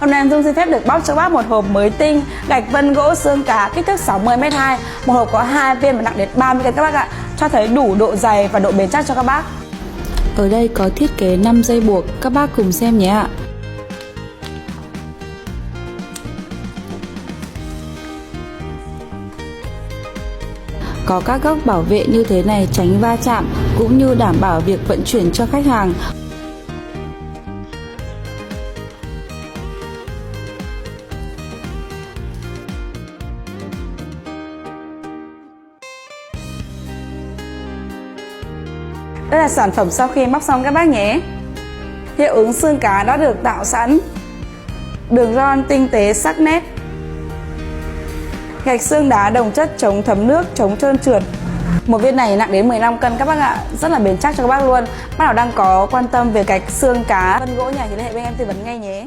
Hôm nay Dung xin phép được bóc cho các bác một hộp mới tinh gạch vân gỗ xương cá kích thước 60m2. Một hộp có 2 viên và nặng đến 30 cân các bác ạ, cho thấy đủ độ dày và độ bền chắc cho các bác. Ở đây có thiết kế 5 dây buộc, các bác cùng xem nhé ạ. Có các góc bảo vệ như thế này tránh va chạm cũng như đảm bảo việc vận chuyển cho khách hàng. Đây là sản phẩm sau khi bóc xong các bác nhé. Hiệu ứng xương cá đã được tạo sẵn, đường ron tinh tế sắc nét, gạch xương đá đồng chất chống thấm nước, chống trơn trượt. Một viên này nặng đến 15 cân các bác ạ, rất là bền chắc cho các bác luôn. Bác nào đang có quan tâm về gạch xương cá vân gỗ nhà thì liên hệ bên em tư vấn ngay nhé.